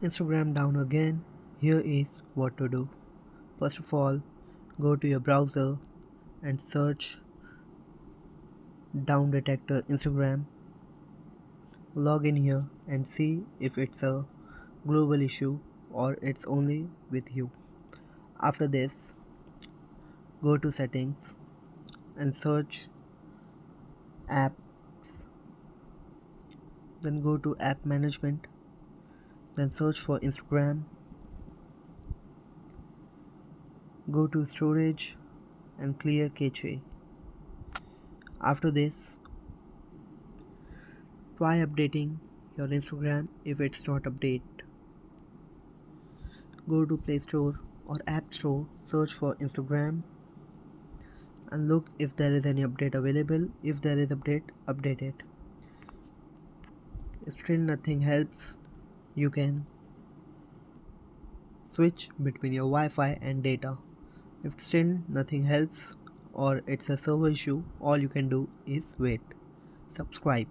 Instagram down again. Here is what to do. First of all, go to your browser and search down detector Instagram. Log in here and see if it's a global issue or it's only with you. After this, go to settings and search apps, then go to app management, then search for Instagram, go to storage and clear cache. After this, try updating your Instagram. If it's not update, go to Play Store or App Store, search for Instagram and look if there is any update available. If there is update, update it. If still nothing helps, you can switch between your Wi-Fi and data. If still nothing helps or it's a server issue, all you can do is wait. Subscribe.